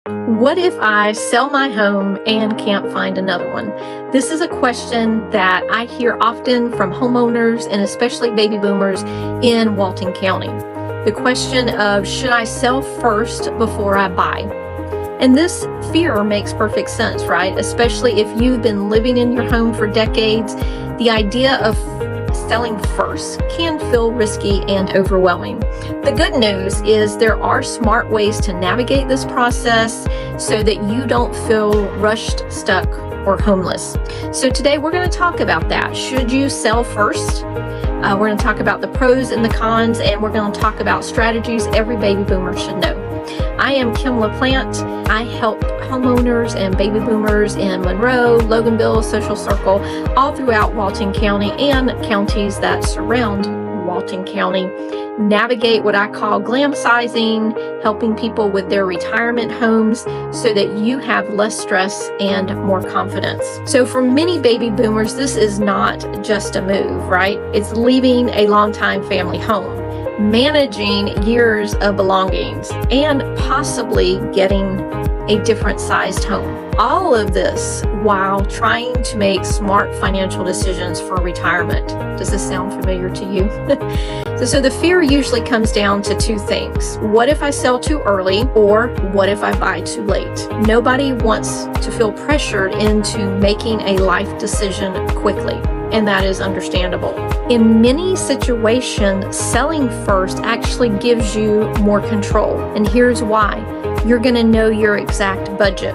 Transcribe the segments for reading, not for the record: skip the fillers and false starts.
What if I sell my home and can't find another one? This is a question that I hear often from homeowners and especially baby boomers in Walton County. The question of, should I sell first before I buy? And this fear makes perfect sense, right? Especially if you've been living in your home for decades. The idea of selling first can feel risky and overwhelming. The good news is there are smart ways to navigate this process so that you don't feel rushed, stuck, or homeless. So today we're going to talk about that. Should you sell first? We're going to talk about the pros and the cons, and we're going to talk about strategies every baby boomer should know. I am Kim LaPlante. I help homeowners and baby boomers in Monroe, Loganville, Social Circle, all throughout Walton County and counties that surround Walton County navigate what I call Downsizing, helping people with their retirement homes so that you have less stress and more confidence. So for many baby boomers, this is not just a move, right? It's leaving a longtime family home, managing years of belongings, and possibly getting a different sized home. All of this while trying to make smart financial decisions for retirement. Does this sound familiar to you? So the fear usually comes down to two things. What if I sell too early, or what if I buy too late? Nobody wants to feel pressured into making a life decision quickly, and that is understandable. In many situations, selling first actually gives you more control, and here's why. You're going to know your exact budget.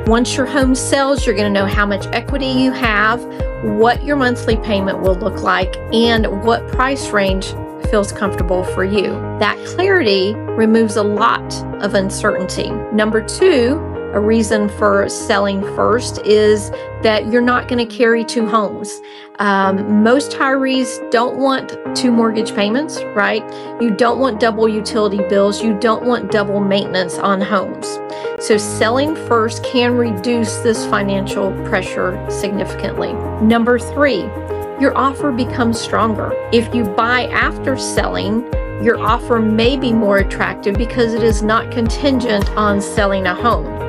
Once your home sells, you're going to know how much equity you have, what your monthly payment will look like, and what price range feels comfortable for you. That clarity removes a lot of uncertainty. Number two, a reason for selling first is that you're not going to carry two homes. Most retirees don't want two mortgage payments, right? You don't want double utility bills. You don't want double maintenance on homes. So selling first can reduce this financial pressure significantly. Number three, your offer becomes stronger. If you buy after selling, your offer may be more attractive because it is not contingent on selling a home.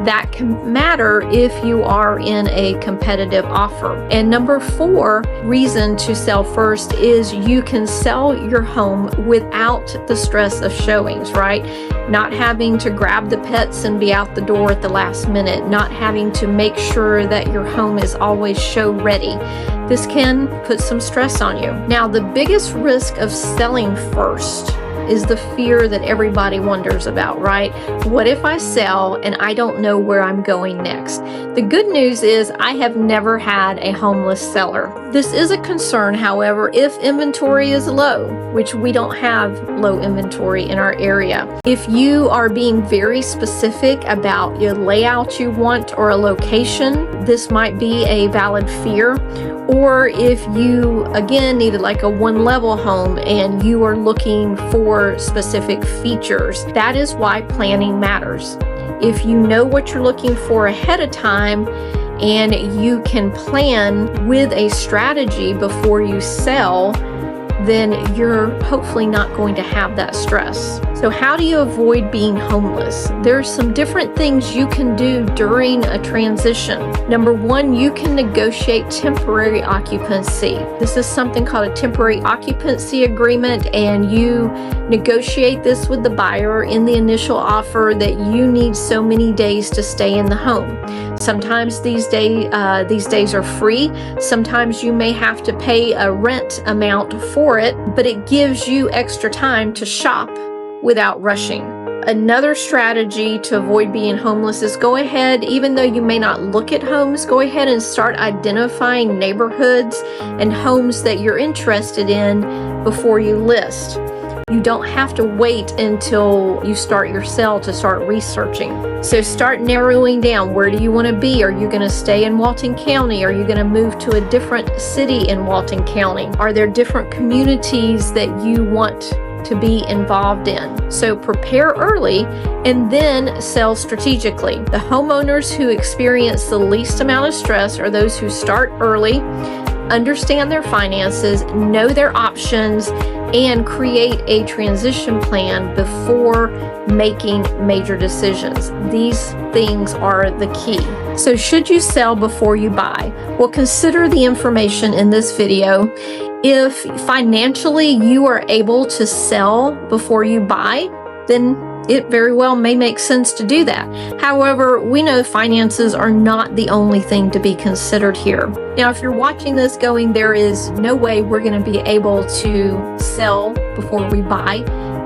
That can matter if you are in a competitive offer. And number four reason to sell first is you can sell your home without the stress of showings, right? Not having to grab the pets and be out the door at the last minute, not having to make sure that your home is always show ready. This can put some stress on you. Now, the biggest risk of selling first is the fear that everybody wonders about, right? What if I sell and I don't know where I'm going next? The good news is I have never had a homeless seller. This is a concern, however, if inventory is low, which we don't have low inventory in our area. If you are being very specific about the layout you want or a location, this might be a valid fear. Or if you, again, needed like a one-level home and you are looking for specific features, that is why planning matters. If you know what you're looking for ahead of time and you can plan with a strategy before you sell, then you're hopefully not going to have that stress. So how do you avoid being homeless? There's some different things you can do during a transition. Number one, you can negotiate temporary occupancy. This is something called a temporary occupancy agreement, and you negotiate this with the buyer in the initial offer that you need so many days to stay in the home. Sometimes these days are free. Sometimes you may have to pay a rent amount for it, but it gives you extra time to shop without rushing. Another strategy to avoid being homeless is go ahead, even though you may not look at homes, go ahead and start identifying neighborhoods and homes that you're interested in before you list. You don't have to wait until you start your sale to start researching. So start narrowing down. Where do you want to be? Are you going to stay in Walton County? Are you going to move to a different city in Walton County? Are there different communities that you want to be involved in? So prepare early and then sell strategically. The homeowners who experience the least amount of stress are those who start early, understand their finances, know their options, and create a transition plan before making major decisions. These things are the key. So should you sell before you buy? Well, consider the information in this video. If financially you are able to sell before you buy, then it very well may make sense to do that. However, we know finances are not the only thing to be considered here. Now, if you're watching this going, there is no way we're going to be able to sell before we buy,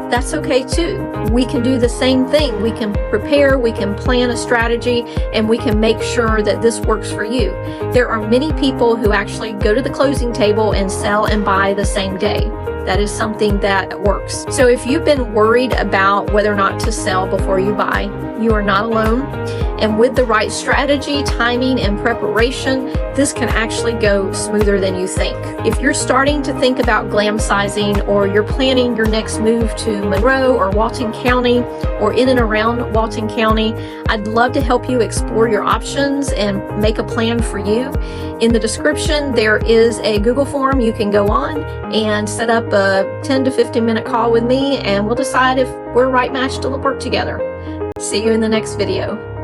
that's okay too. We can do the same thing. We can prepare, we can plan a strategy, and we can make sure that this works for you. There are many people who actually go to the closing table and sell and buy the same day. That is something that works. So if you've been worried about whether or not to sell before you buy, you are not alone. And with the right strategy, timing, and preparation, this can actually go smoother than you think. If you're starting to think about glamsizing, or you're planning your next move to Monroe or Walton County or in and around Walton County, I'd love to help you explore your options and make a plan for you. In the description, there is a Google form you can go on and set up a 10 to 15 minute call with me, and we'll decide if we're a right match to work together. See you in the next video.